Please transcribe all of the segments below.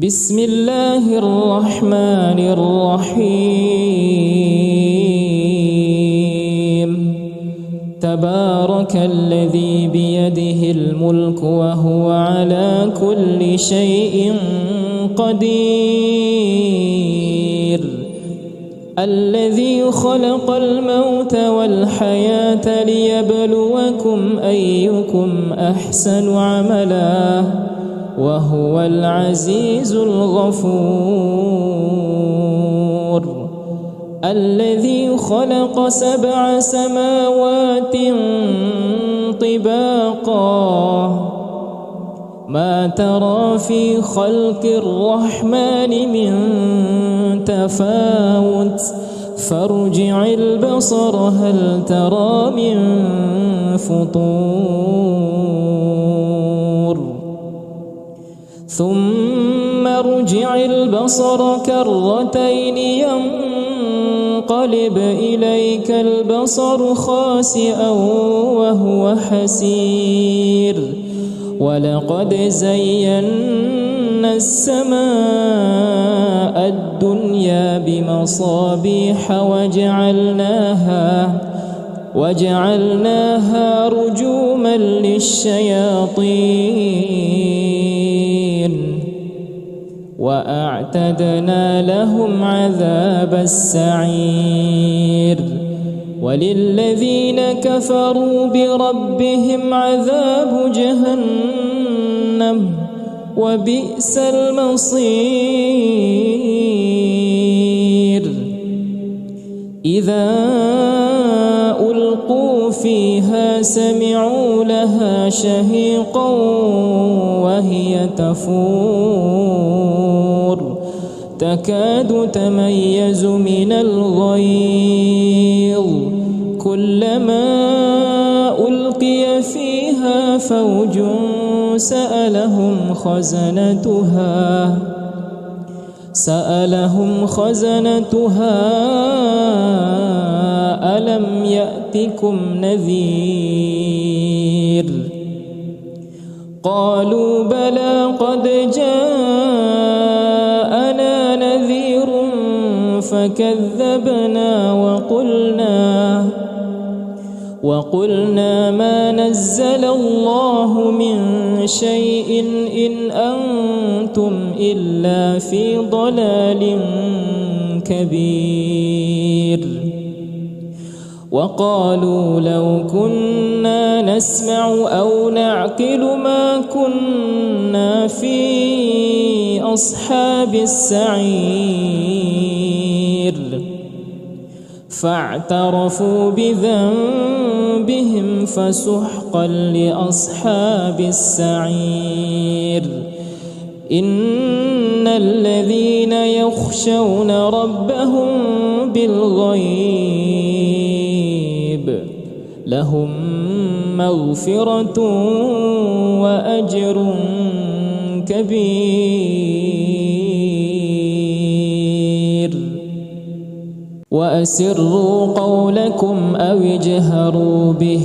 بسم الله الرحمن الرحيم تبارك الذي بيده الملك وهو على كل شيء قدير الذي خلق الموت والحياة ليبلوكم أيكم أحسن عملا وهو العزيز الغفور الذي خلق 7 سماوات طباقا ما ترى في خلق الرحمن من تفاوت فارجع البصر هل ترى من فطور ثم ارجع البصر كرتين ينقلب إليك البصر خاسئا وهو حسير ولقد زينا السماء الدنيا بمصابيح وجعلناها رجوما للشياطين وأعتدنا لهم عذاب السعير وللذين كفروا بربهم عذاب جهنم وبئس المصير إذا ألقوا فيها سمعوا لها شهيقا وهي تفور تكاد تميز من الغيظ كلما ألقي فيها فوج سألهم خزنتها ألم يأتكم نذير قالوا بلى قد جاءنا نذير فكذبنا وقلنا ما نزل الله من شيء إن أنتم إلا في ضلال كبير وقالوا لو كنا نسمع أو نعقل ما كنا في أصحاب السعير فاعترفوا بذنبهم فسحقا لأصحاب السعير إن الذين يخشون ربهم بالغيب لهم مغفرة وأجر كبير وأسروا قولكم أو اجهروا به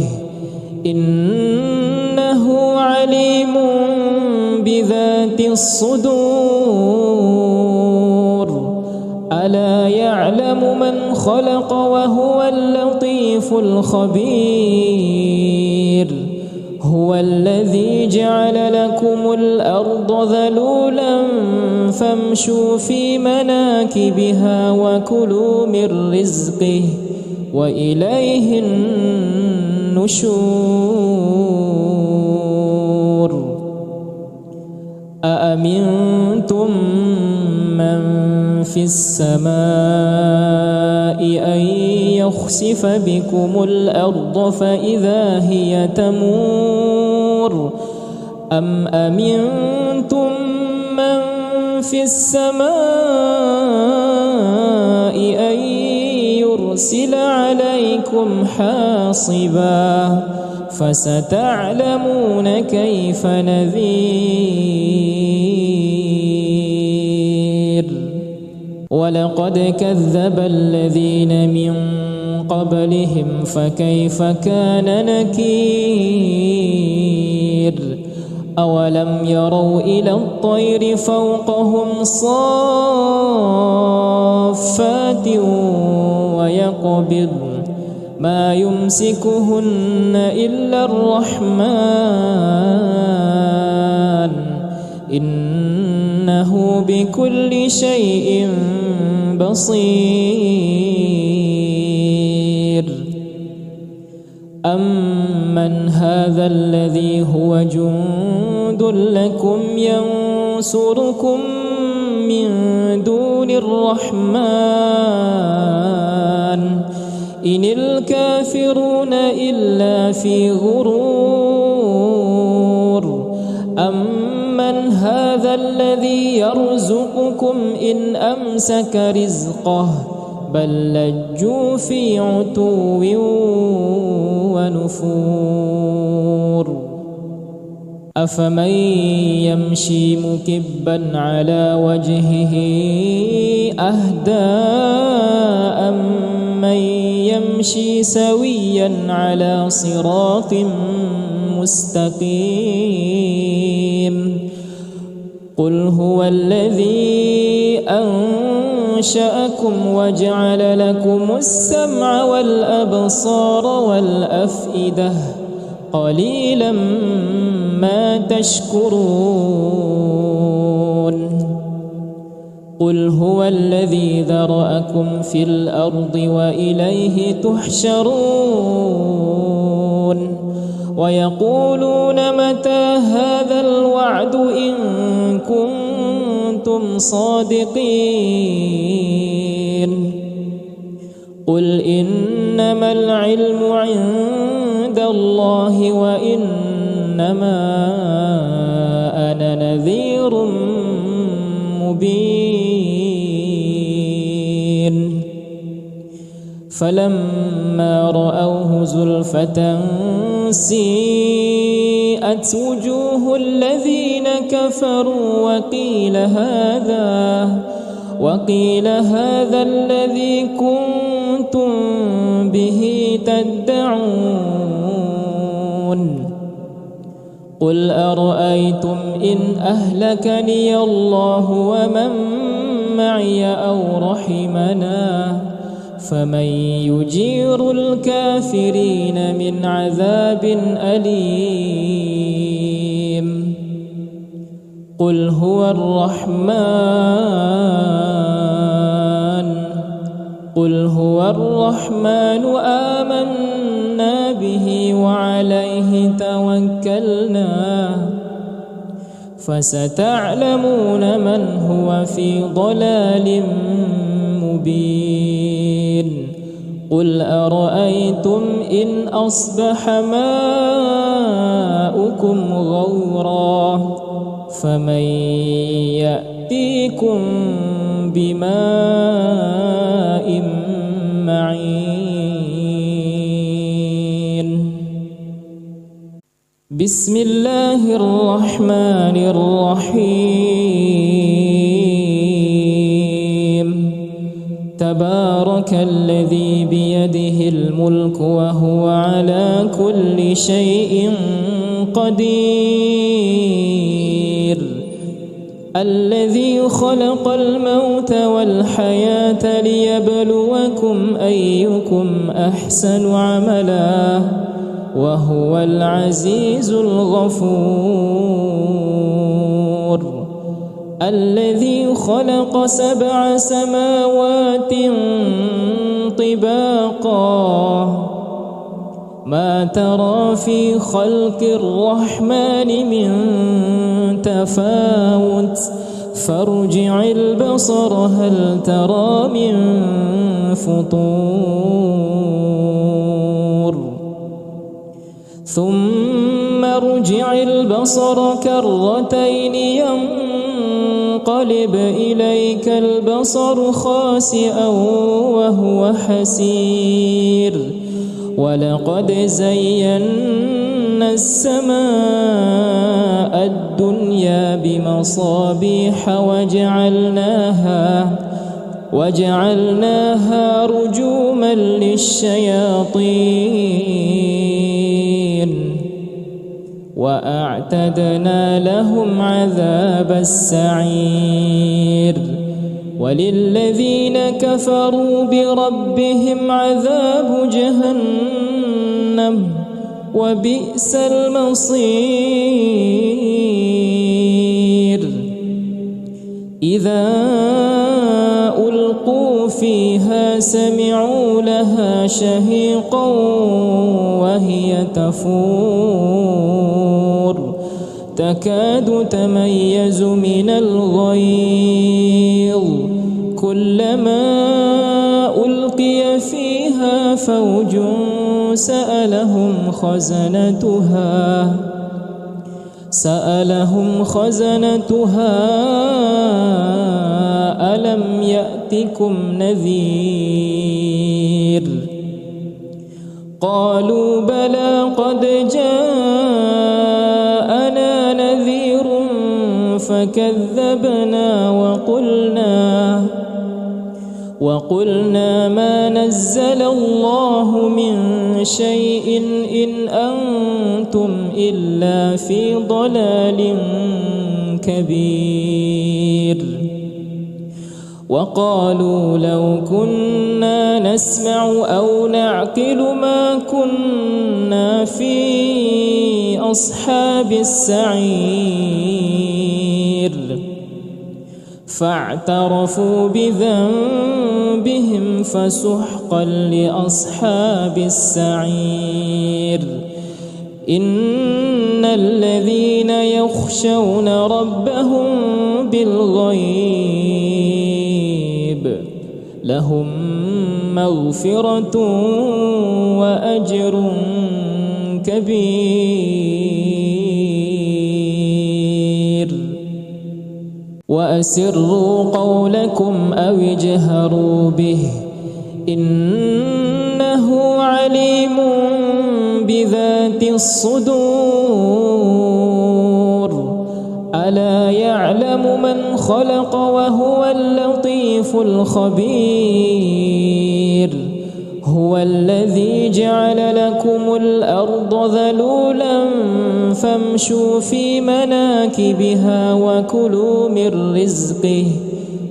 إنه عليم بذات الصدور ألا يعلم من خلق وهو اللطيف الخبير هو الذي جعل لكم الأرض ذلولا فامشوا في مناكبها وكلوا من رزقه وإليه النشور أأمنتم من في السماء أن يخسف بكم الأرض فإذا هي تمور أم أمنتم من في السماء أن يرسل عليكم حاصبا فستعلمون كيف نذير ولقد كذب الذين من قبلهم فكيف كان نكير أولم يروا إلى الطير فوقهم صافات ويقبض ما يمسكهن إلا الرحمن إنه بكل شيء بصير أمن هذا الذي هو جند لكم ينصركم من دون الرحمن إن الكافرون إلا في غرور أمن هذا الذي يرزقكم إن أمسك رزقه بل لجوا في عتو ونفور أفمن يمشي مكبا على وجهه أهدى أمن يمشي سويا على صراط مستقيم قل هو الذي أنشأكم وجعل لكم السمع والأبصار والأفئدة قليلا ما تشكرون قل هو الذي ذرأكم في الأرض وإليه تحشرون ويقولون متى هذا الوعد إن كنتم صادقين قل إنما العلم عند الله وإنما أنا نذير مبين فلما رأوه زلفة سيئت وجوه الذين كفروا وقيل هذا الذي كنتم به تدعون قل أرأيتم إن أهلكني الله ومن معي أو رحمنا فمن يجير الكافرين من عذاب أليم قل هو الرحمن آمنا به وعليه توكلنا فستعلمون من هو في ضلال مبين قل أرأيتم إن أصبح ماؤكم غورا فمن يأتيكم بماء معين بسم الله الرحمن الرحيم تبارك الذي بيده الملك وهو على كل شيء قدير الذي خلق الموت والحياة ليبلوكم أيكم أحسن عملا وهو العزيز الغفور الذي خلق 7 سماوات طباقا ما ترى في خلق الرحمن من تفاوت فارجع البصر هل ترى من فطور ثم ارجع البصر كرتين ينقلب إليك البصر خاسئا وهو حسير ولقد زينا السماء الدنيا بمصابيح وجعلناها رجوما للشياطين وأعتدنا لهم عذاب السعير وللذين كفروا بربهم عذاب جهنم وبئس المصير إذا ألقوا فيها سمعوا لها شهيقا وهي تفور تكاد تميز من الغيظ كلما ألقي فيها فوج سألهم خزنتها ألم يأتكم نذير قالوا بلى قد جاءنا نذير فكذبنا وقلنا ما نزل الله من شيء إن أنتم إلا في ضلال كبير وقالوا لو كنا نسمع أو نعقل ما كنا في أصحاب السعير فاعترفوا بذنبهم فسحقا لأصحاب السعير إن الذين يخشون ربهم بالغيب لهم مغفرة وأجر كبير وأسروا قولكم أو اجهروا به إنه عليم بذات الصدور ألا يعلم من خلق وهو اللطيف الخبير هو الذي جعل لكم الأرض ذلولا فامشوا في مناكبها وكلوا من رزقه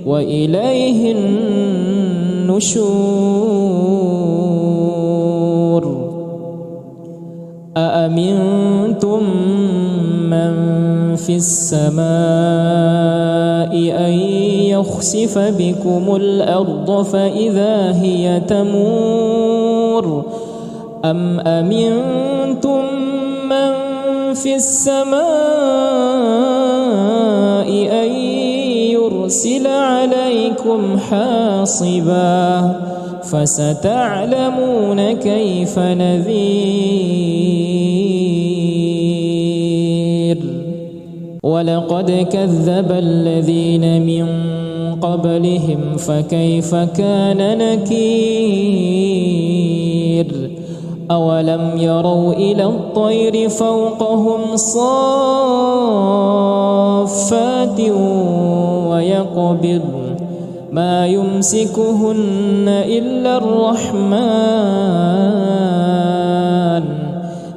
وإليه النشور أأمنتم من في السماء أن يخسف بكم الأرض فإذا هي تمور أم أمنتم من في السماء أن يرسل عليكم حاصبا فستعلمون كيف نذير ولقد كذب الذين من قبلهم فكيف كان نكير أولم يروا إلى الطير فوقهم صافات ويقبض ما يمسكهن إلا الرحمن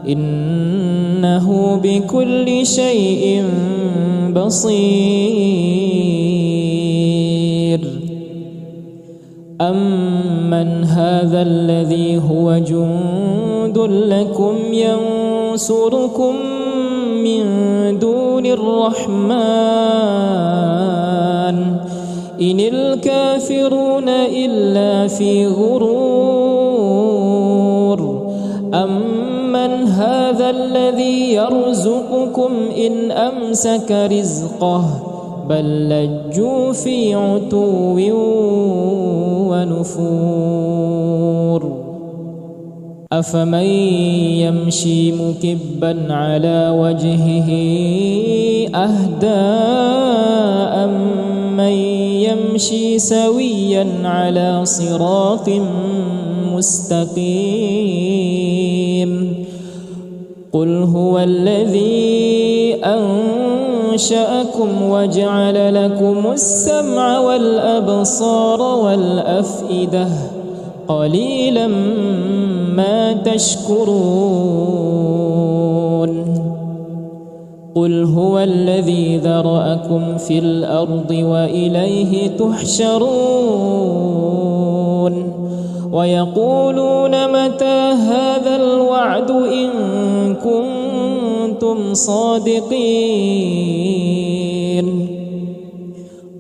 إنه بكل شيء بصير أمن هذا الذي هو جند لكم ينصركم من دون الرحمن إن الكافرون إلا في غرور أمن هذا الذي يرزقكم إن أمسك رزقه بل لجوا في عتو ونفور أفمن يمشي مكبا على وجهه أهدى أمن يمشي سويا على صراط مستقيم قل هو الذي أنشأكم وجعل لكم السمع والأبصار والأفئدة قليلا ما تشكرون قل هو الذي ذرأكم في الأرض وإليه تحشرون ويقولون متى هذا الوعد إن كنتم صادقين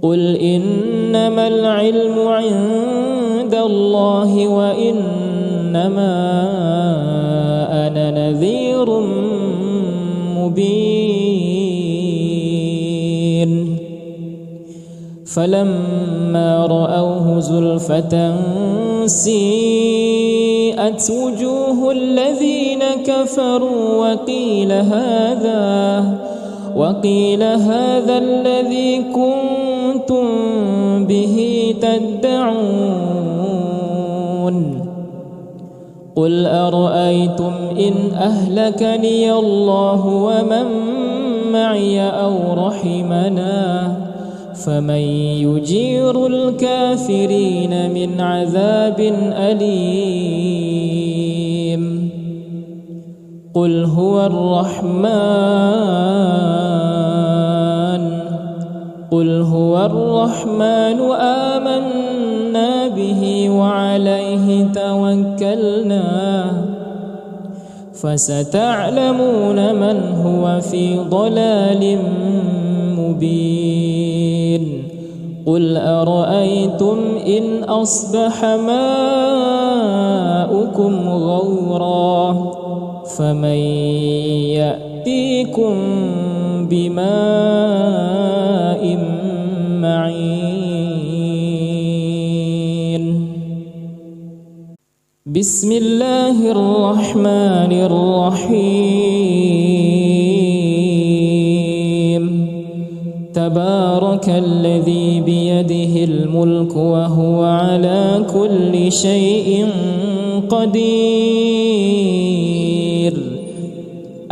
قل إنما العلم عند الله وإنما أنا نذير مبين فلما رأوه زلفة سيئت وجوه الذين كفروا وقيل هذا الذي كنتم به تدعون قل أرأيتم إن أهلكني الله ومن معي أو رحمنا فمن يجير الكافرين من عذاب أليم قل هو الرحمن آمنا به وعليه توكلنا فستعلمون من هو في ضلال مبين قل أرأيتم إن أصبح ماؤكم غورا فمن يأتيكم بماء معين بسم الله الرحمن الرحيم تبارك الذي بيده الملك وهو على كل شيء قدير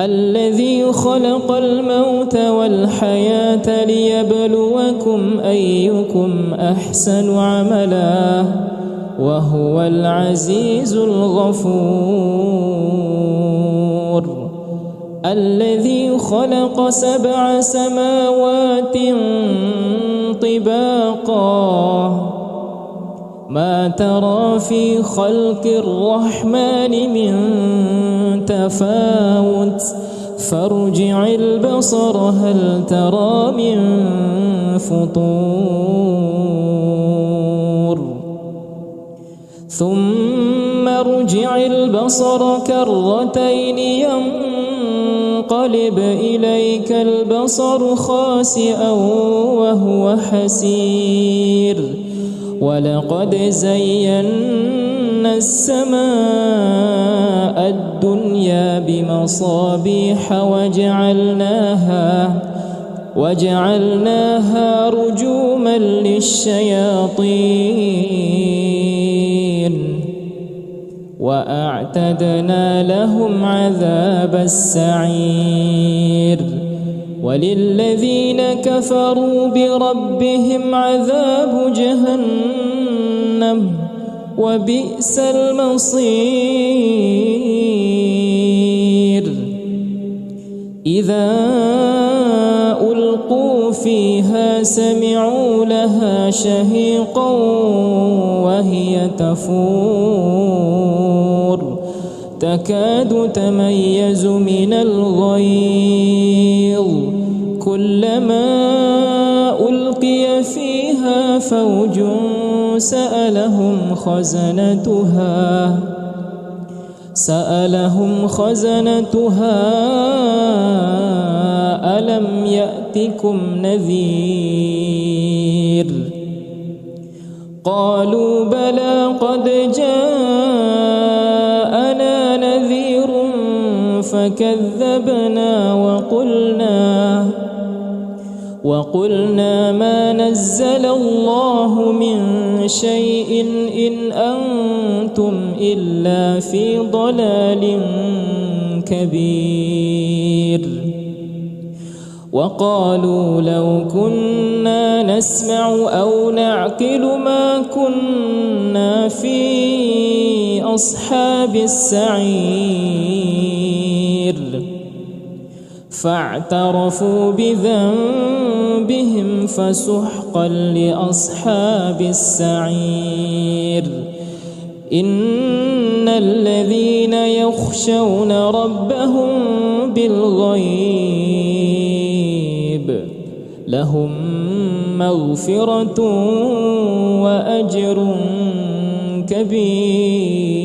الذي خلق الموت والحياة ليبلوكم أيكم أحسن عملا وهو العزيز الغفور الذي خلق 7 سماوات طباقا ما ترى في خلق الرحمن من تفاوت فارجع البصر هل ترى من فطور ثم ارجع البصر كرتين ينقلب إليك البصر خاسئا وهو حسير ولقد زينا السماء الدنيا بمصابيح وجعلناها رجوما للشياطين وأعتدنا لهم عذاب السعير وللذين كفروا بربهم عذاب جهنم وبئس المصير إذا ألقوا فيها سمعوا لها شهيقا وهي تفور تكاد تميز من الغيظ كلما ألقي فيها فوج سألهم خزنتها ألم يأتكم نذير قالوا بلى قد جاءنا نذير فكذبنا وقلنا ما نزل الله من شيء إن أنتم إلا في ضلال كبير وقالوا لو كنا نسمع أو نعقل ما كنا في أصحاب السعير فاعترفوا بذنبهم فسحقا لأصحاب السعير. إن الذين يخشون ربهم بالغيب لهم مغفرة وأجر كبير.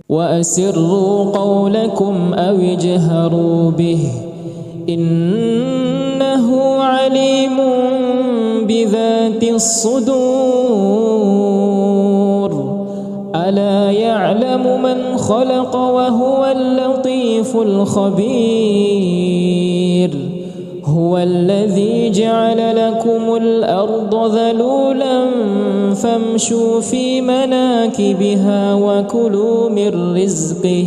وأسروا قولكم أو اجهروا به إنه عليم بذات الصدور. ألا يعلم من خلق وهو اللطيف الخبير. هو الذي جعل لكم الأرض ذلولا فامشوا في مناكبها وكلوا من رزقه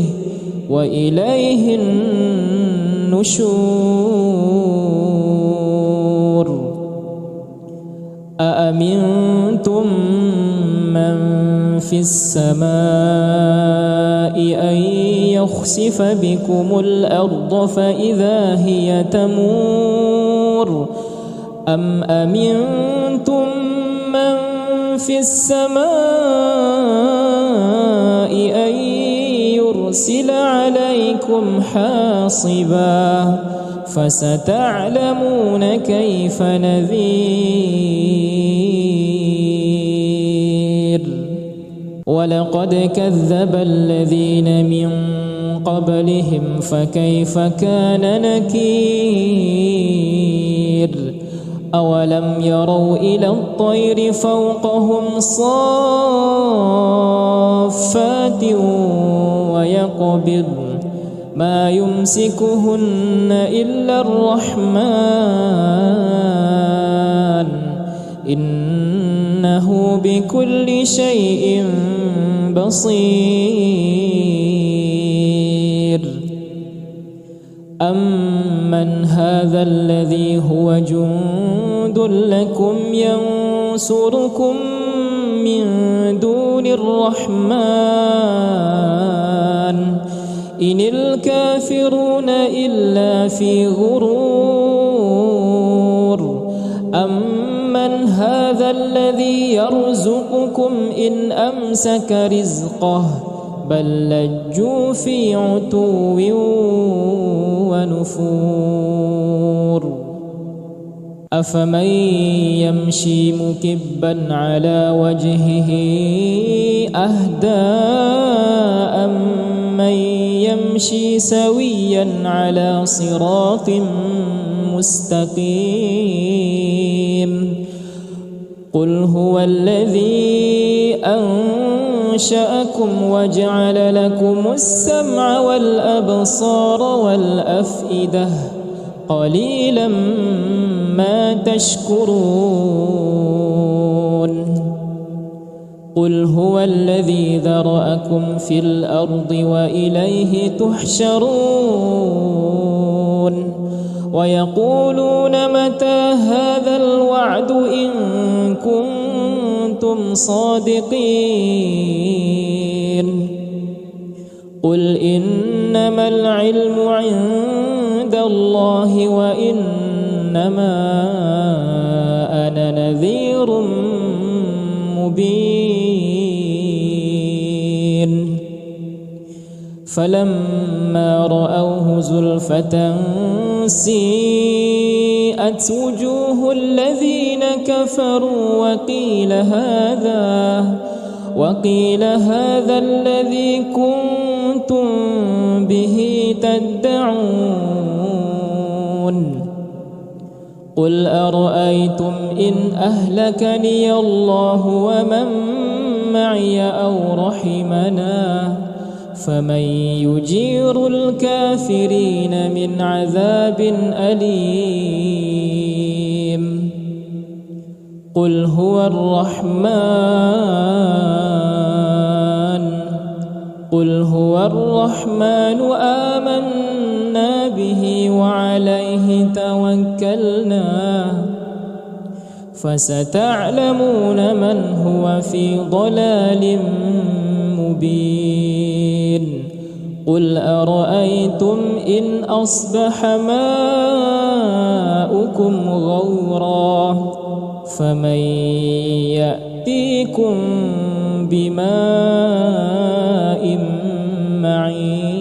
وإليه النشور. أأمنتم من في السماء أن يخسف بكم الأرض فإذا هي تمور أم أمنتم من في السماء أن يرسل عليكم حاصبا فستعلمون كيف نذير. ولقد كذب الذين من قبلهم فكيف كان نكير. أولم يروا إلى الطير فوقهم صافات ويقبض ما يمسكهن إلا الرحمن إنه بكل شيء بصير. أمن هذا الذي هو جند لكم ينصركم من دون الرحمن إن الكافرون إلا في غرور. أمن هذا الذي يرزقكم إن أمسك رزقه بل لجوا في عتو ونفور. أفمن يمشي مكبا على وجهه أهدى أمن يمشي سويا على صراط مستقيم. قل هو الذي أنشأكم وجعل لكم السمع والأبصار والأفئدة قليلا ما تشكرون. قل هو الذي ذرأكم في الأرض وإليه تحشرون. ويقولون متى هذا الوعد إن كنتم صادقين. قل إنما العلم عند الله وإنما أنا نذير مبين. فلما رأوه زلفة سيئت وجوه الذين كفروا وقيل هذا الذي كنتم به تدعون. قل أرأيتم إن أهلكني الله ومن معي أو رحمنا فمن يجير الكافرين من عذاب أليم. قل هو الرحمن آمنا به وعليه توكلنا فستعلمون من هو في ضلال مبين. قل أرأيتم إن أصبح ماؤكم غورا فمن يأتيكم بماء معين.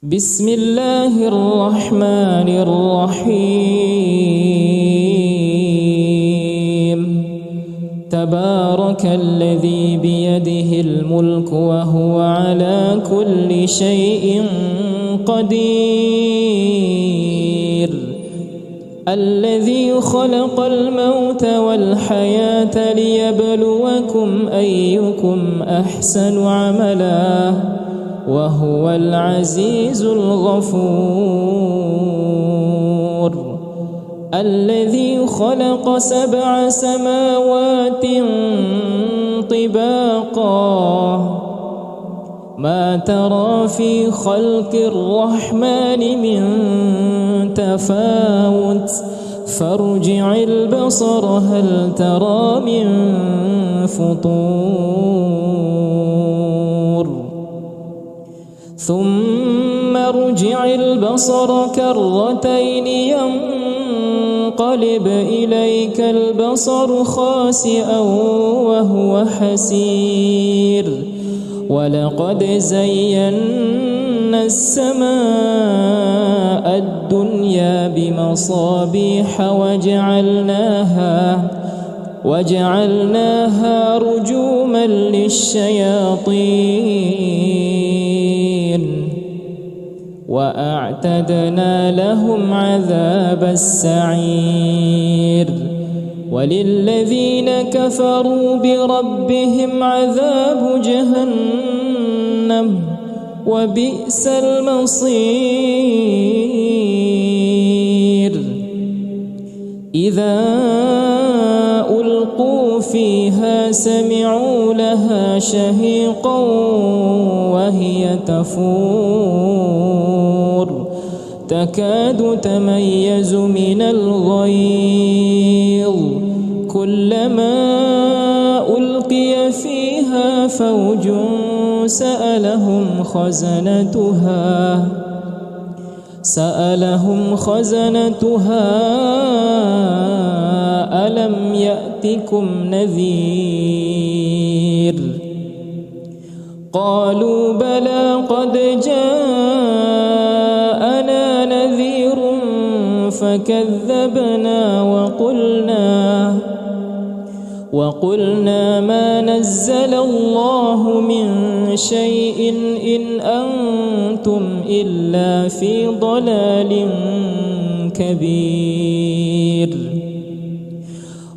بسم الله الرحمن الرحيم. تبارك الذي بيده الملك وهو على كل شيء قدير. الذي خلق الموت والحياة ليبلوكم أيكم أحسن عملا وهو العزيز الغفور. الذي خلق 7 سماوات طباقا ما ترى في خلق الرحمن من تفاوت فارجع البصر هل ترى من فطور ثم ارجع البصر كرتين ينقلب إليك البصر خاسئا وهو حسير. ولقد زينا السماء الدنيا بمصابيح وجعلناها رجوما للشياطين وأعتدنا لهم عذاب السعير. وللذين كفروا بربهم عذاب جهنم وبئس المصير. إذا ألقوا فيها سمعوا لها شهيقا وهي تفور تكاد تميز من الغيظ كلما ألقي فيها فوج سألهم خزنتها ألم يأتكم نذير قالوا بلى قد جاءنا نذير فكذبنا وقلنا ما نزل الله من شيء إن أنتم إلا في ضلال كبير.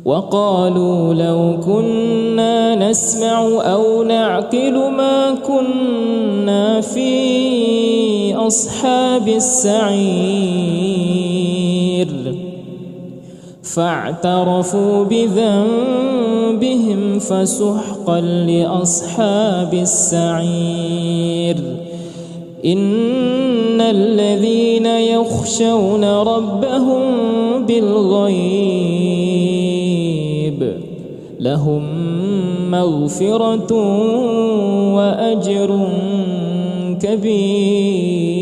وقالوا لو كنا نسمع أو نعقل ما كنا في أصحاب السعير فاعترفوا بذنبهم فسحقا لأصحاب السعير. إن الذين يخشون ربهم بالغيب لهم مغفرة وأجر كبير.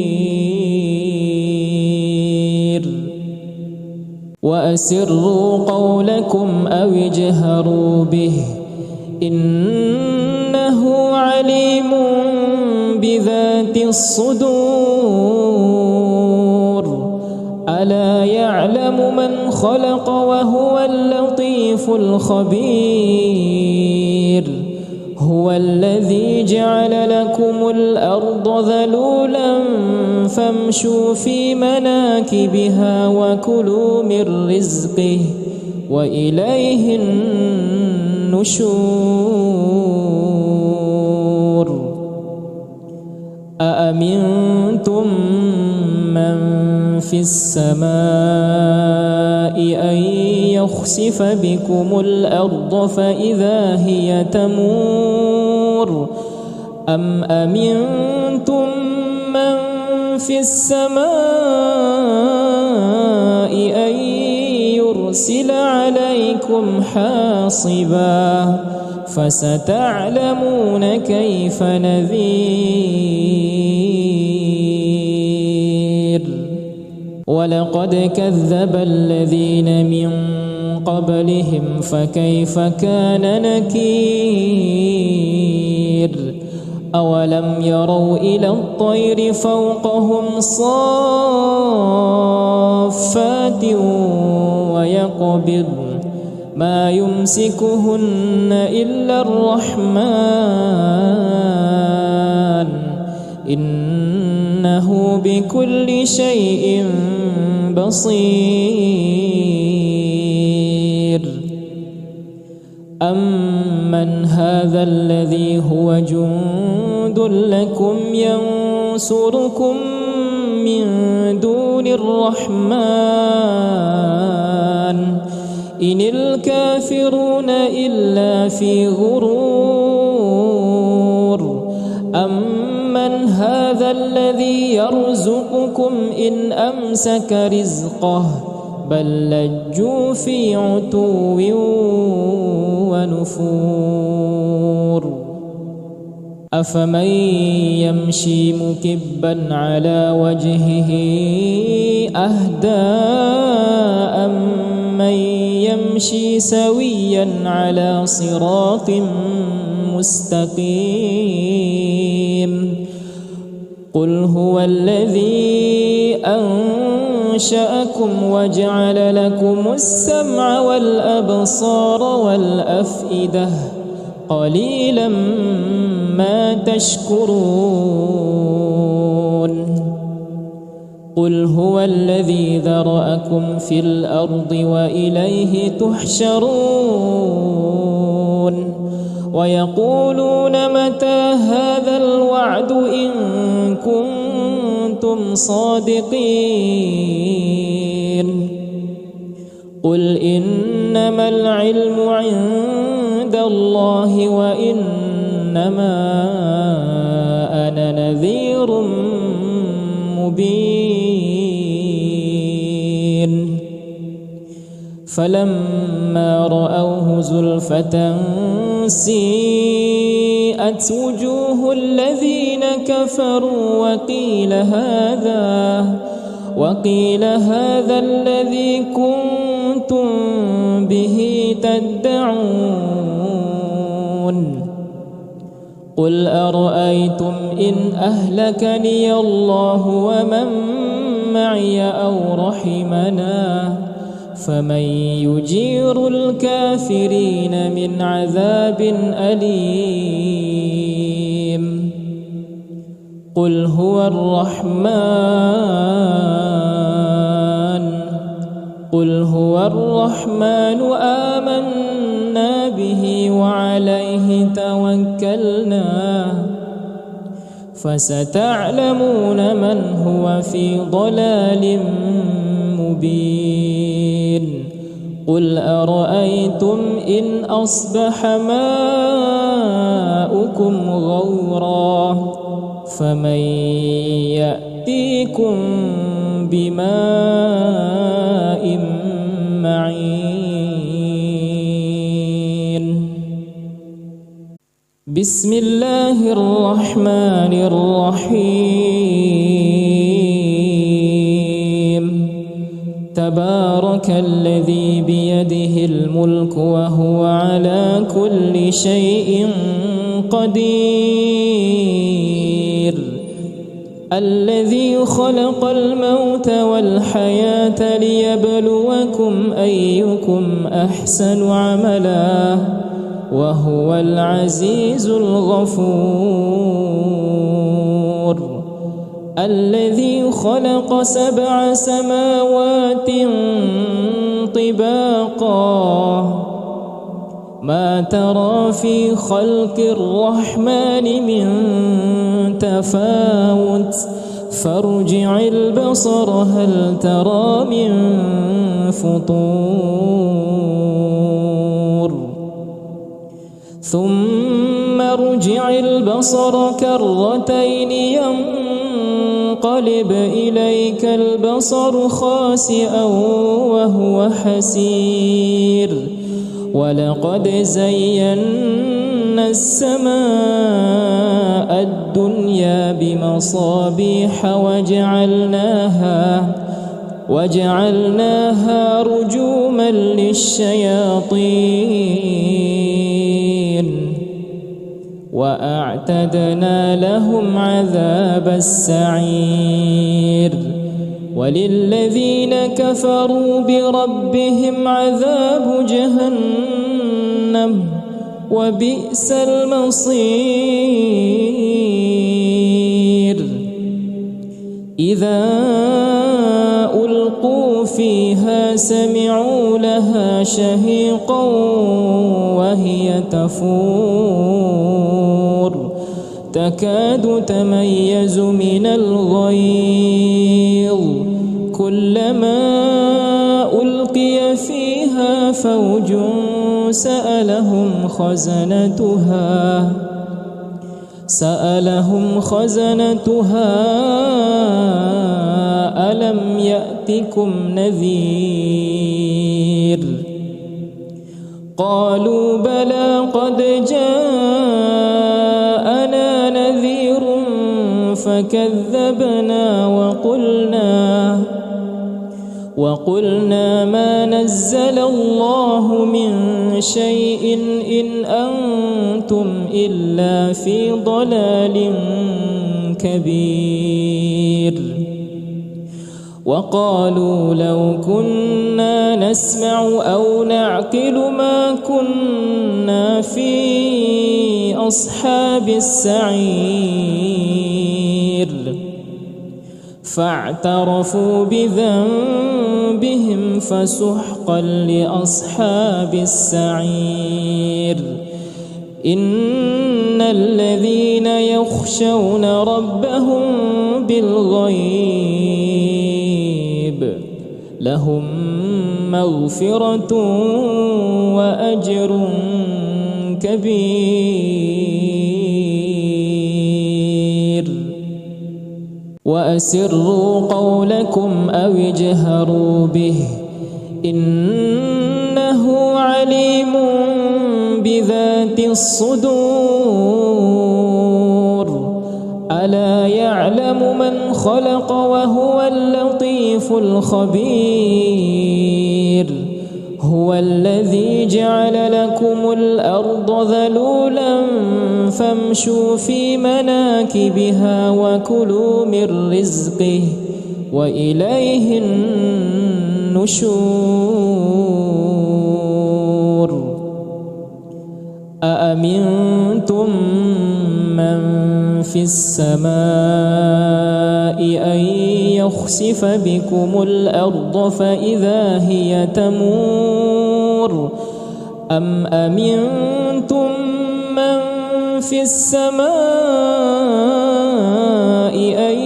وأسروا قولكم أو اجهروا به إنه عليم بذات الصدور. ألا يعلم من خلق وهو اللطيف الخبير. هو الذي جعل لكم الأرض ذلولا فامشوا في مناكبها وكلوا من رزقه وإليه النشور. أأمنتم من في السماء أن يخسف بكم الأرض فإذا هي تمور أم أمنتم من في السماء أن يرسل عليكم حاصبا فستعلمون كيف نذير ولقد كذب الذين من قبلهم فكيف كان نكير أولم يروا إلى الطير فوقهم صافات ويقبض ما يمسكهن إلا الرحمن إنه بكل شيء بصير أمن هذا الذي هو جند لكم ينصركم من دون الرحمن إن الكافرون إلا في غرور أمن هذا الذي يرزقكم إن أمسك رزقه بل لجوا في عتو ونفور أفمن يمشي مكبا على وجهه أهدى أمن يمشي سويا على صراط مستقيم قل هو الذي أنشأكم وجعل لكم السمع والأبصار والأفئدة قليلا ما تشكرون قل هو الذي ذرأكم في الأرض وإليه تحشرون ويقولون متى هذا الوعد إن كنتم صادقين قل إنما العلم عند الله وإنما أنا نذير مبين فلما رأوه زلفة سيئت وجوه الذين كفروا وقيل هذا الذي كنتم به تدعون قل أرأيتم إن أهلكني الله ومن معي أو رحمنا فمن يجير الكافرين من عذاب أليم قل هو الرحمن آمنا به وعليه توكلنا فستعلمون من هو في ضلال مبين قل أرأيتم إن أصبح ماؤكم غورا فمن يأتيكم بماء معين بسم الله الرحمن الرحيم تبارك الذي بيده الملك وهو على كل شيء قدير الذي خلق الموت والحياة ليبلوكم أيكم أحسن عملا وهو العزيز الغفور الذي خلق 7 سماوات طباقا ما ترى في خلق الرحمن من تفاوت فارجع البصر هل ترى من فطور ثم ارجع البصر كرتين ينقلب إليك البصر خاسئا وهو حسير ولقد زينا السماء الدنيا بمصابيح وجعلناها رجوما للشياطين وأعتدنا لهم عذاب السعير وللذين كفروا بربهم عذاب جهنم وبئس المصير إذا ألقوا فيها سمعوا لها شهيقا وهي تفور تكاد تميز من الغيظ كلما ألقي فيها فوج سألهم خزنتها ألم يأتكم نذير قالوا بلى قد جاءنا نذير فكذبنا وقلنا ما نزل الله من شيء إن أنتم إلا في ضلال كبير وقالوا لو كنا نسمع أو نعقل ما كنا في أصحاب السعير فاعترفوا بذنبهم فسحقا لأصحاب السعير إن الذين يخشون ربهم بالغيب لهم مغفرة وأجر كبير وأسروا قولكم أو اجهروا به إنه عليم بذات الصدور ألا يعلم من خلق وهو اللطيف الخبير هو الذي جعل لكم الأرض ذلولا فامشوا في مناكبها وكلوا من رزقه وإليه النشور أأمنتم من في السماء أن يخسف بكم الأرض فإذا هي تمور أم أمنتم من في السماء أن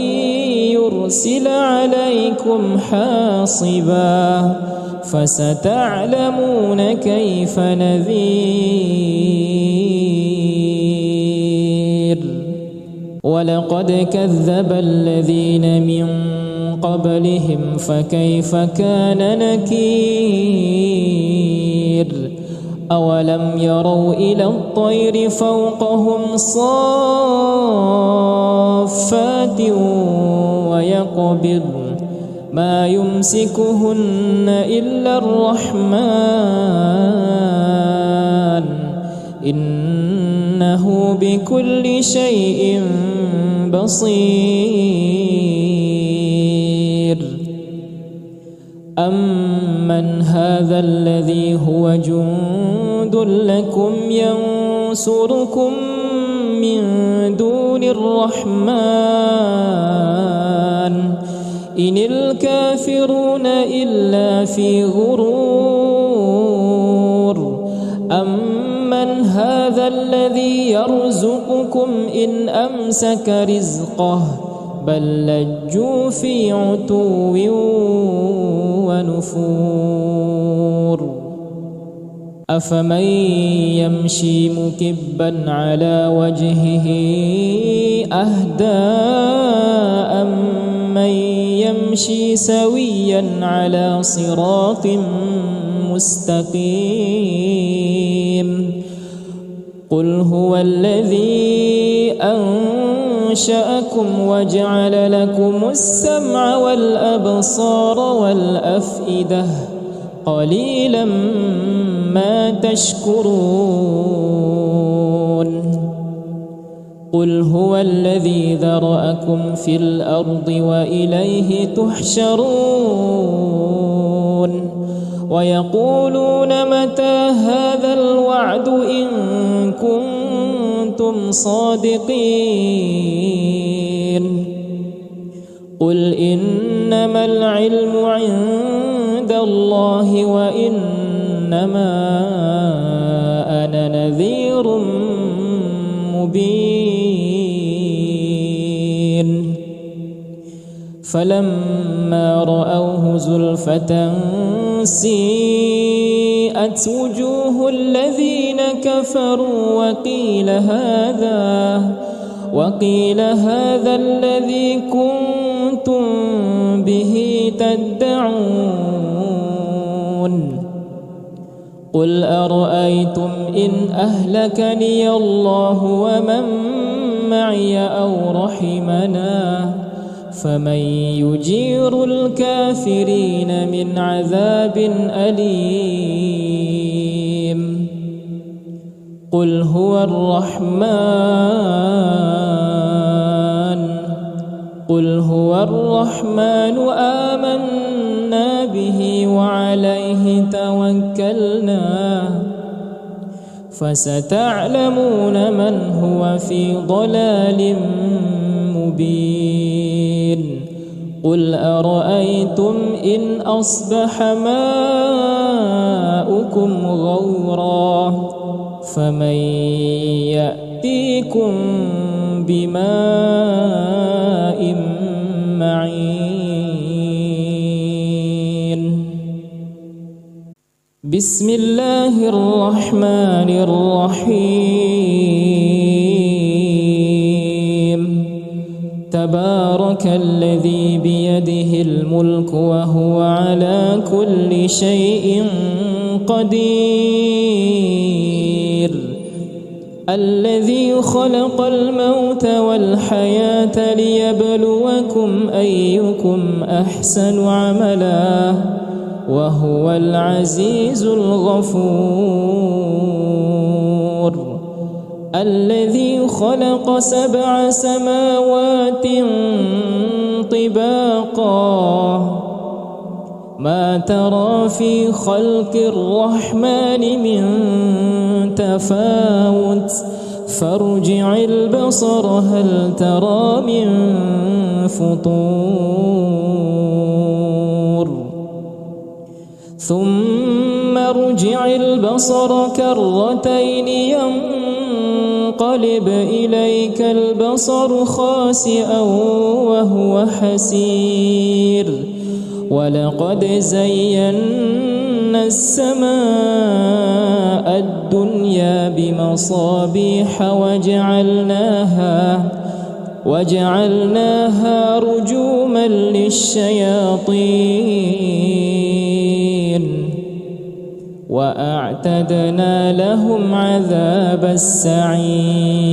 يرسل عليكم حاصبا فستعلمون كيف نذير ولقد كذب الذين من قبلهم فكيف كان نكير أولم يروا إلى الطير فوقهم صافات ويقبض ما يمسكهن إلا الرحمن إنه بكل شيء بصير أمن هذا الذي هو جند لكم ينصركم من دون الرحمن إن الكافرون إلا في غرور أمن هذا الذي يرزقكم إن أمسك رزقه بل لجوا في عتو ونفور أفمن يمشي مكبا على وجهه أهدى أمن يمشي سويا على صراط مستقيم قل هو الذي أنشأكم وجعل لكم السمع والأبصار والأفئدة قليلا ما تشكرون قل هو الذي ذرأكم في الأرض وإليه تحشرون ويقولون متى هذا الوعد إن كنتم صادقين قل إنما العلم عند الله وإنما أنا نذير مبين فلما رأوه زلفة سيئت وجوه الذين كفروا وقيل هذا الذي كنتم به تدعون قل أرأيتم إن أهلكني الله ومن معي أو رحمنا فمن يجير الكافرين من عذاب أليم قل هو الرحمن آمنا به وعليه توكلنا فستعلمون من هو في ضلال مبين قل أرأيتم إن أصبح ماؤكم غورا فمن يأتيكم بماء معين بسم الله الرحمن الرحيم تبارك الذي بيده الملك وهو على كل شيء قدير الذي خلق الموت والحياة ليبلوكم أيكم أحسن عملا وهو العزيز الغفور الذي خلق 7 سماوات طباقا ما ترى في خلق الرحمن من تفاوت فارجع البصر هل ترى من فطور ثم ارجع البصر كرتين ينقلب إليك البصر خاسئا وهو حسير ولقد زينا السماء الدنيا بمصابيح وجعلناها رجوما للشياطين وأعتدنا لهم عذاب السعير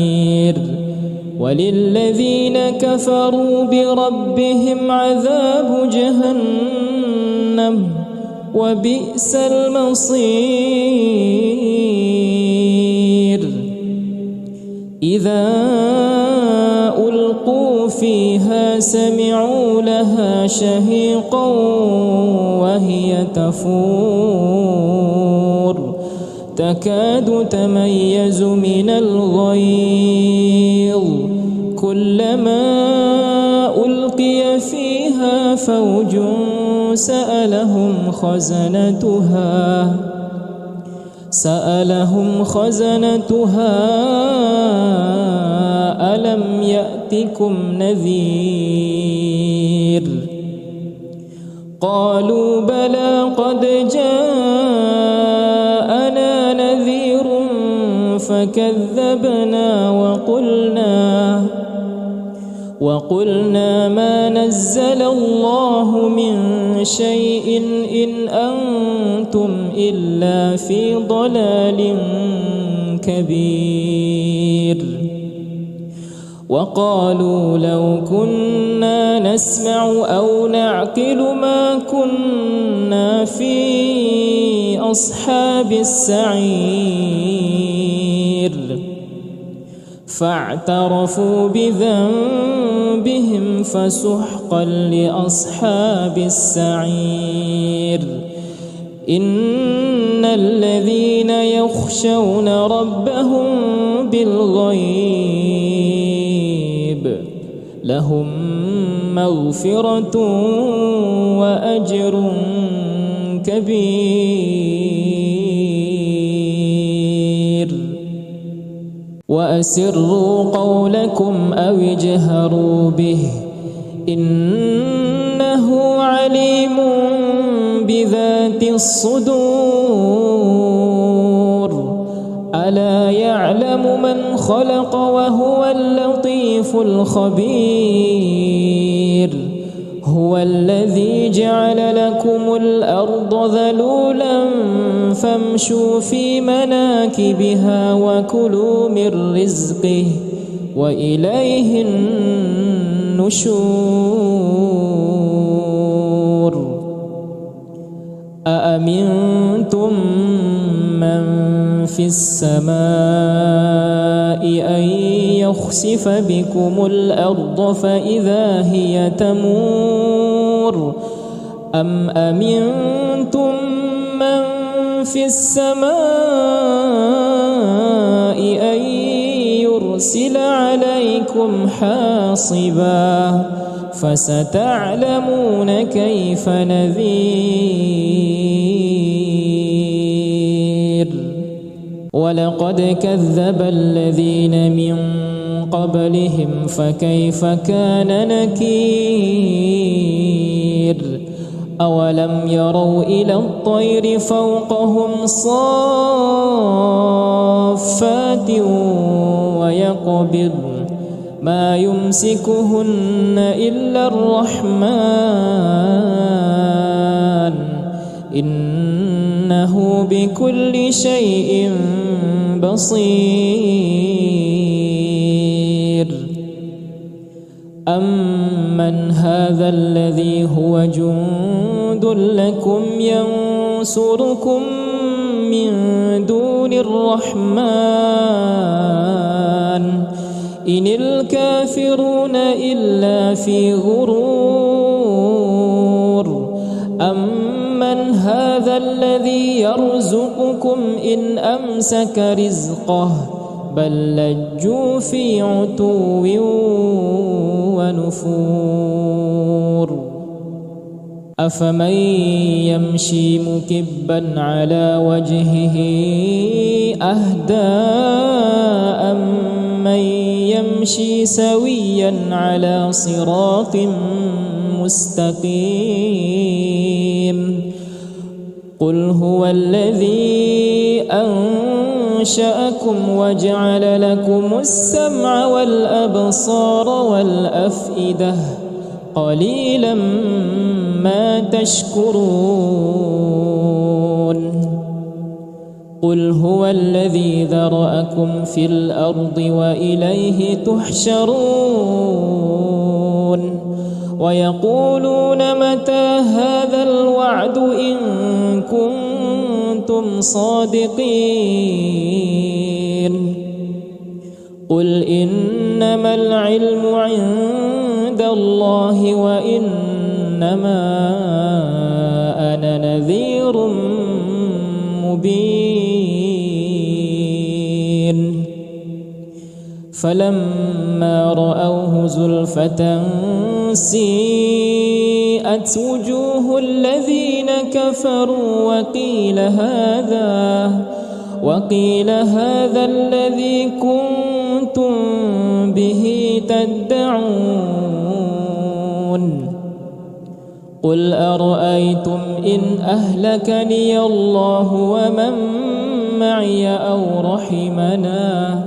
وللذين كفروا بربهم عذاب جهنم وبئس المصير إذا ألقوا فيها سمعوا لها شهيقا وهي تفور تكاد تميز من الغيظ كلما ألقي فيها فوج سألهم خزنتها ألم يأتكم نذير قالوا بلى قد جاءنا نذير فكذبنا وقلنا ما نزل الله من شيء إن أنتم إلا في ضلال كبير وقالوا لو كنا نسمع أو نعقل ما كنا في أصحاب السعير فاعترفوا بذنبهم فسحقا لأصحاب السعير إن الذين يخشون ربهم بالغيب لهم مغفرة وأجر كبير وأسروا قولكم أو اجهروا به إنه عليم بذات الصدور ألا يعلم من خلق وهو اللطيف الخبير هو الذي جعل لكم الأرض ذلولا فامشوا في مناكبها وكلوا من رزقه وإليه النشور أأمنتم من في السماء أن يخسف بكم الأرض فإذا هي تمور أم أمنتم من في السماء أن يرسل عليكم حاصبا فستعلمون كيف نذير ولقد كذب الذين من قبلهم فكيف كان نكير أولم يروا إلى الطير فوقهم صافات ويقبضن ما يمسكهن إلا الرحمن إنه بكل شيء بصير أمن هذا الذي هو جند لكم ينصركم من دون الرحمن إن الكافرون إلا في غرور أمن هذا الذي يرزقكم إن أمسك رزقه بل لجوا في عتو ونفور أفمن يمشي مكبا على وجهه أهدى أمن يمشي سويا على صراط مستقيم قل هو الذي أنشأكم وجعل لكم السمع والأبصار والأفئدة قليلا ما تشكرون قل هو الذي ذرأكم في الأرض وإليه تحشرون ويقولون متى هذا الوعد إن كنتم صادقين قل إنما العلم عند الله وإنما أنا نذير مبين فلما رأوه زلفة سيئت وجوه الذين كفروا وقيل هذا الذي كنتم به تدعون قل أرأيتم إن أهلكني الله ومن معي أو رحمنا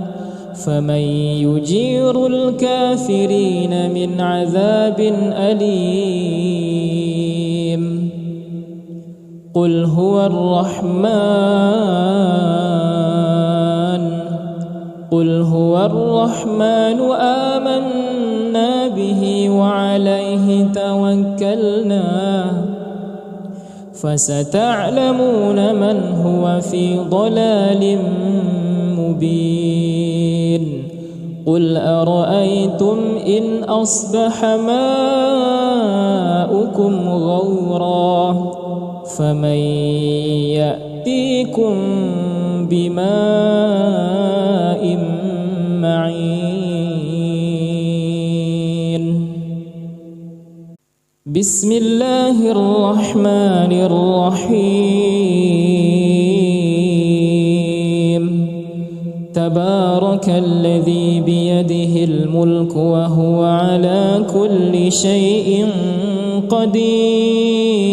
فمن يجير الكافرين من عذاب أليم قل هو الرحمن قل هو الرحمن آمنا به وعليه توكلنا فستعلمون من هو في ضلال مبين قل أرأيتم إن أصبح ماؤكم غورا فمن يأتيكم بماء معين بسم الله الرحمن الرحيم تبارك الذي بيده الملك وهو على كل شيء قدير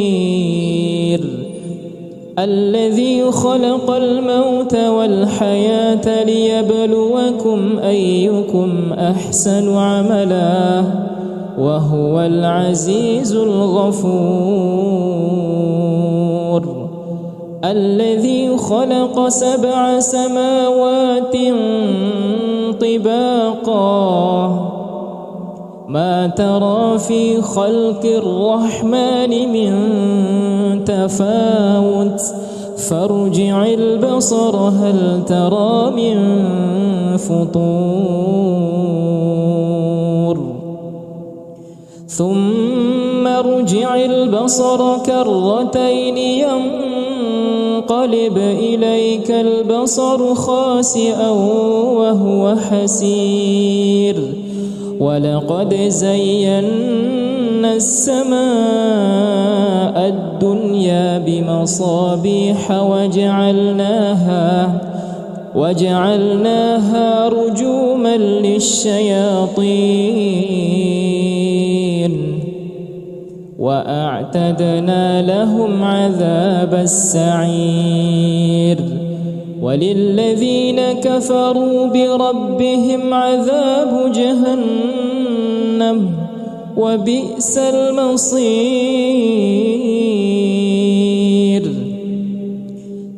الذي خلق الموت والحياة ليبلوكم أيكم أحسن عملا وهو العزيز الغفور الذي خلق 7 سماوات طباقا ما ترى في خلق الرحمن من تفاوت فارجع البصر هل ترى من فطور ثم ارجع البصر كرتين ينقلب إليك البصر خاسئا وهو حسير ولقد زينا السماء الدنيا بمصابيح وجعلناها رجوما للشياطين وأعتدنا لهم عذاب السعير وللذين كفروا بربهم عذاب جهنم وبئس المصير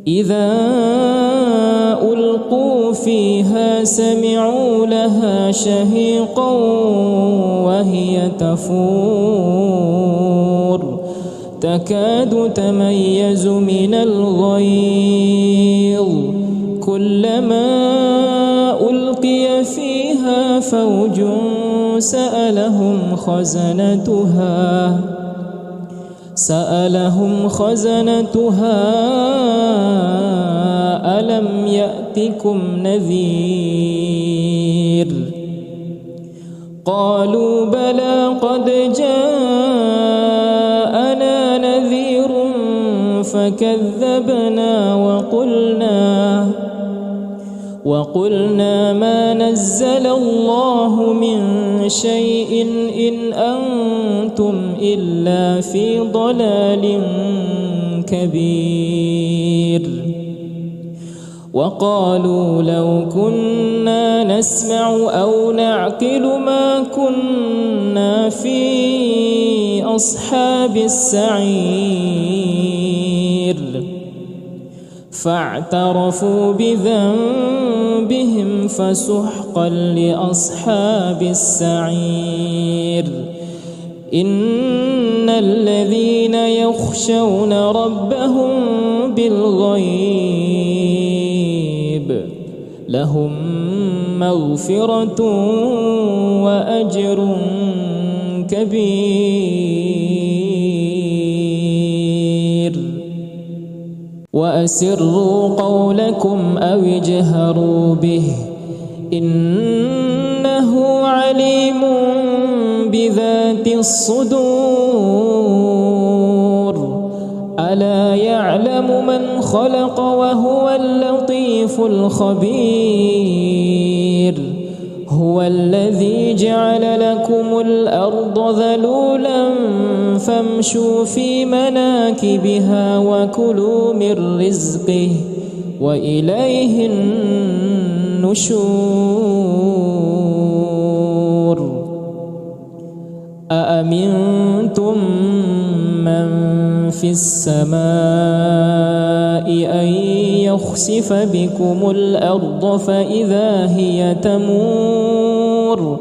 إذا ألقوا فيها سمعوا لها شهيقا وهي تفور تكاد تميز من الغيظ كلما ألقي فيها فوج سألهم خزنتها ألم يأتكم نذير قالوا بلى قد جاءنا نذير فكذبنا وقلنا ما نزل الله من شيء إن أنتم إلا في ضلال كبير وقالوا لو كنا نسمع أو نعقل ما كنا في أصحاب السعير فاعترفوا بذنبهم فسحقا لأصحاب السعير إن الذين يخشون ربهم بالغيب لهم مغفرة وأجر كبير وأسروا قولكم أو اجهروا به إنه عليم بذات الصدور ألا يعلم من خلق وهو اللطيف الخبير هو الذي جعل لكم الأرض ذلولا فامشوا في مناكبها وكلوا من رزقه وإليه النشور أأمنتم من في السماء أن يخسف بكم الأرض فإذا هي تمور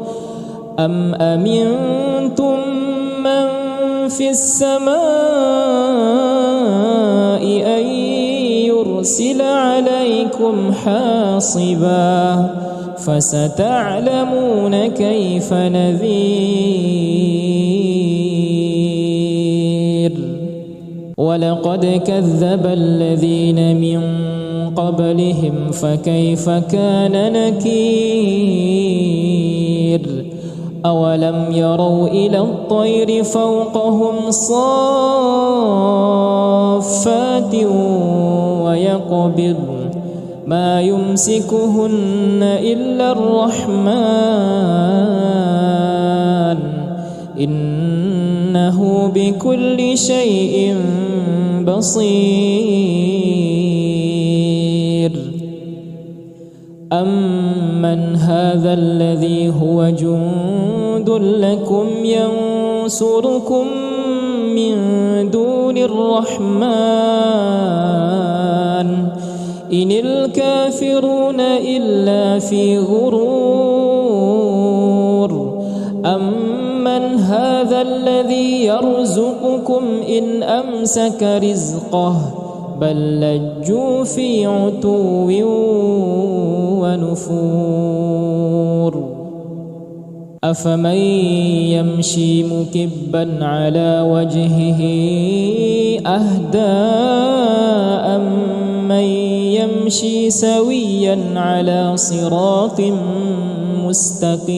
أم أمنتم من في السماء أن يرسل عليكم حاصبا فستعلمون كيف نذير ولقد كذب الذين من قبلهم فكيف كان نكير أولم يروا إلى الطير فوقهم صافات ويقبض ما يمسكهن إلا الرحمن إنه بكل شيء بصير أمن هذا الذي هو جند لكم ينصركم من دون الرحمن إن الكافرون إلا في غرور أمن هذا الذي يرزقكم إن أمسك رزقه بل لجوا في عتو ونفور أفمن يمشي مكبا على وجهه أهدى أمن يمشي سويا على صراط مستقيم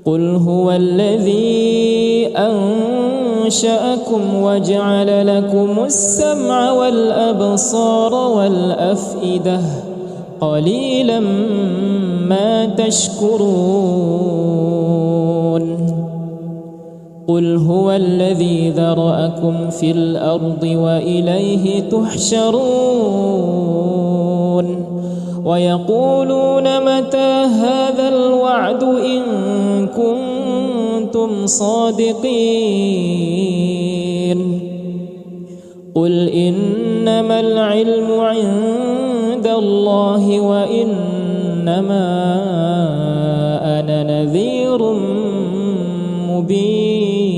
قل هو الذي أنشأكم وجعل لكم السمع والأبصار والأفئدة قليلا ما تشكرون قل هو الذي ذرأكم في الأرض وإليه تحشرون ويقولون متى هذا الوعد إن كنتم صادقين قل إنما العلم عند الله وإنما أنا نذير مبين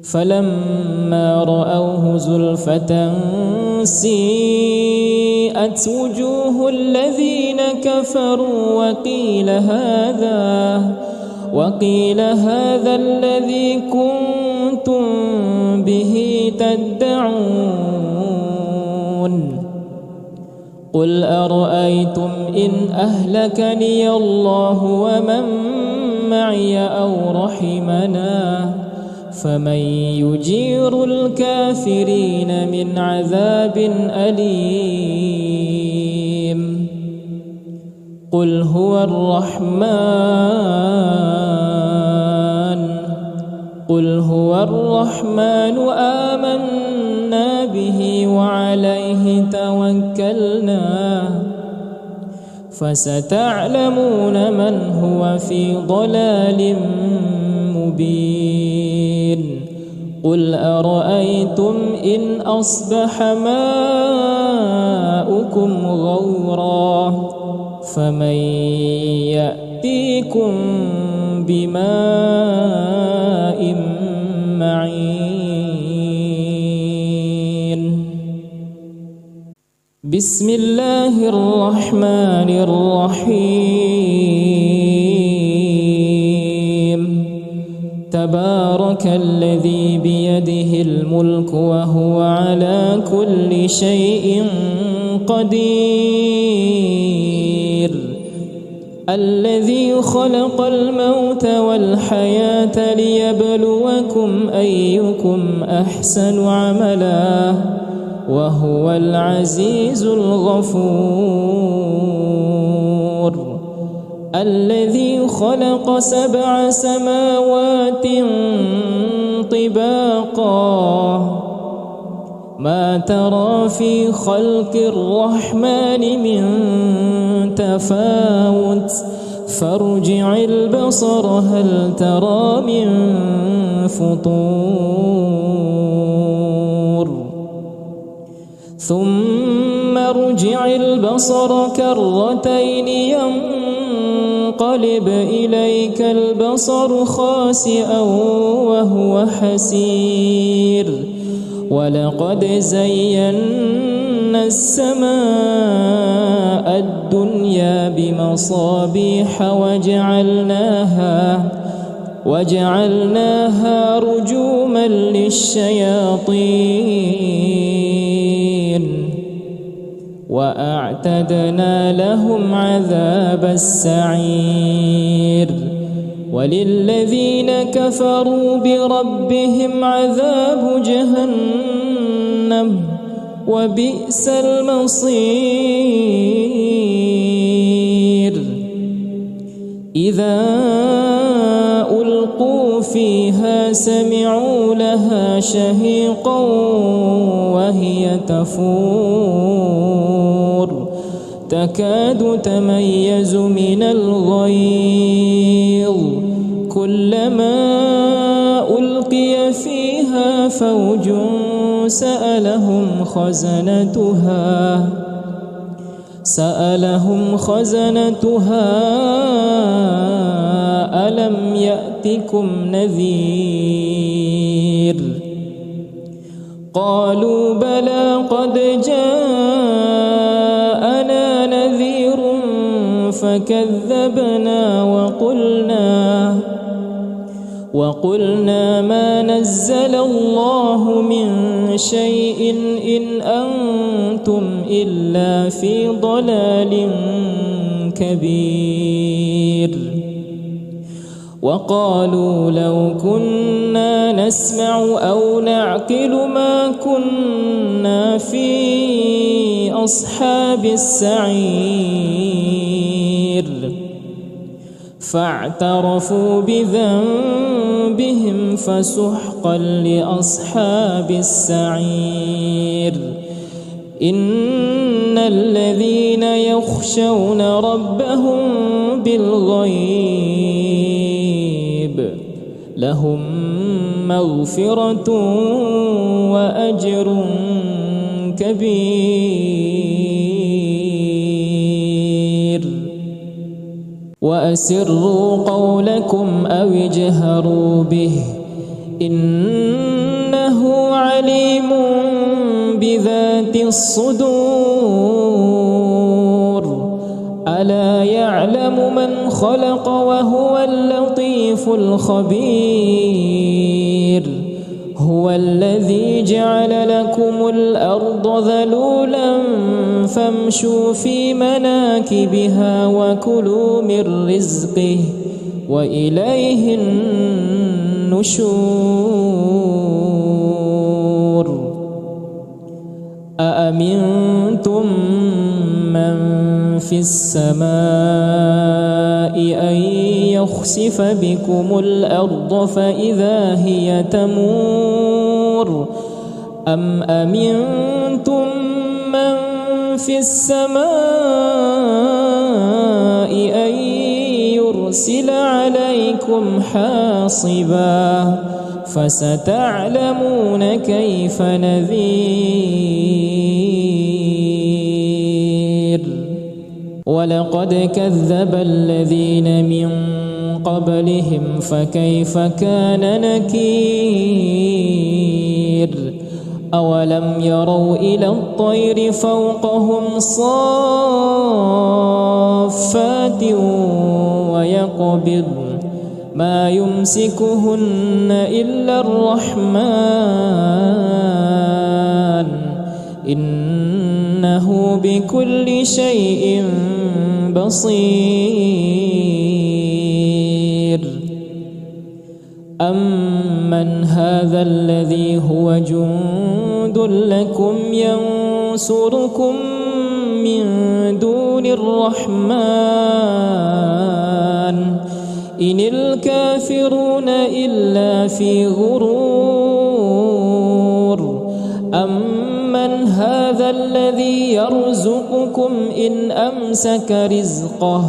فلما رأوه زلفة سيئت وجوه الذين كفروا وقيل هذا الذي كنتم به تدعون قل أرأيتم إن أهلكني الله ومن معي أو رحمنا فمن يجير الكافرين من عذاب أليم قل هو الرحمن آمنا به وعليه توكلنا فستعلمون من هو في ضلال مبين قل أرأيتم إن أصبح ماؤكم غورا فمن يأتيكم بماء معين بسم الله الرحمن الرحيم تبارك الذي بيده الملك وهو على كل شيء قدير الذي خلق الموت والحياة ليبلوكم أيكم أحسن عملا وهو العزيز الغفور الذي خلق 7 سماوات طباقا ما ترى في خلق الرحمن من تفاوت فارجع البصر هل ترى من فطور ثم ارجع البصر كرتين ينقلب إليك البصر خاسئا وهو حسير ولقد زينا السماء الدنيا بمصابيح وجعلناها رجوما للشياطين وأعتدنا لهم عذاب السعير وللذين كفروا بربهم عذاب جهنم وبئس المصير إذا ألقوا فيها سمعوا لها شهيقا وهي تفور تكاد تميز من الغيظ كلما ألقي فيها فوج سألهم خزنتها ألم يأتكم نذير قالوا بلى قد جاءنا نذير فكذبنا وقلنا ما نزل الله من شيء إن أنتم إلا في ضلال كبير وقالوا لو كنا نسمع أو نعقل ما كنا في أصحاب السعير فاعترفوا بذنبهم فسحقا لأصحاب السعير إن الذين يخشون ربهم بالغيب لهم مغفرة وأجر كبير وأسروا قولكم أو اجهروا به إنه عليم بذات الصدور ألا يعلم من خلق وهو اللطيف الخبير هو الذي جعل لكم الأرض ذلولا فامشوا في مناكبها وكلوا من رزقه وإليه النشور أأمنتم من في السماء أن يخسف بكم الأرض فإذا هي تمور أم أمنتم من في السماء أن يرسل عليكم حاصبا فستعلمون كيف نذير ولقد كذب الذين من قبلهم فكيف كان نكير أولم يروا إلى الطير فوقهم صافات ويقبض ما يمسكهن إلا الرحمن إنه بكل شيء بصير أمن هذا الذي هو جند لكم ينصركم من دون الرحمن إن الكافرون إلا في غرور أمن هذا الذي يرزقكم إن أمسك رزقه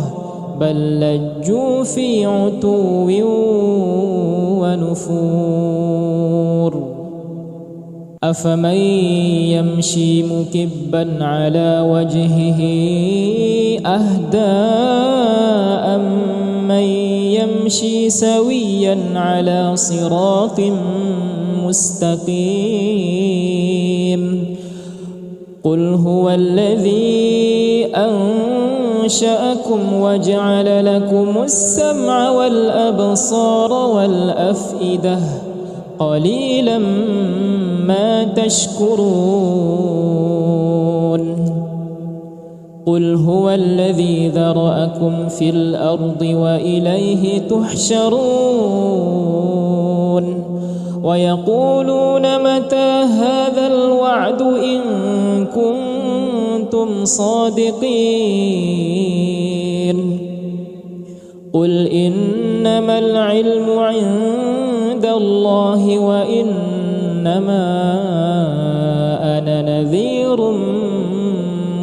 بل لجوا في عتو ونفور أفمن يمشي مكبا على وجهه أهدى أمن يمشي سويا على صراط مستقيم قل هو الذي أنشأكم وجعل لكم السمع والأبصار والأفئدة قليلا ما تشكرون قل هو الذي ذرأكم في الأرض وإليه تحشرون ويقولون متى هذا الوعد إن كنتم صادقين قل إنما العلم عند الله وإنما أنا نذير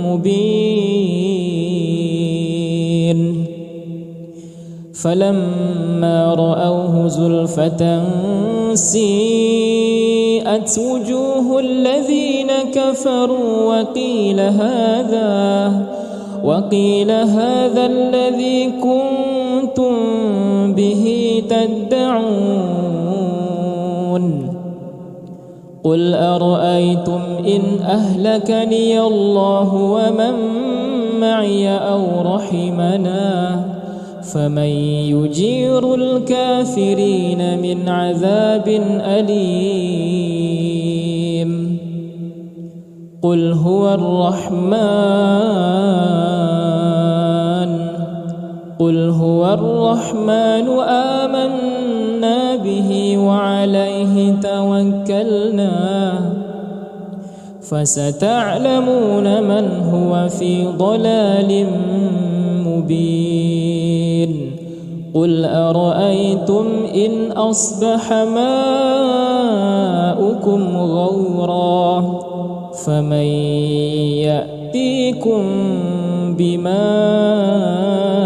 مبين فلما رأوه زلفة سيئت وجوه الذين كفروا وقيل هذا الذي كنتم به تدعون قل أرأيتم إن أهلكني الله ومن معي أو رحمنا فمن يجير الكافرين من عذاب أليم قل هو الرحمن آمنا به وعليه توكلنا فستعلمون من هو في ضلال مبين قل أرأيتم إن أصبح ماؤكم غورا فمن يأتيكم بماء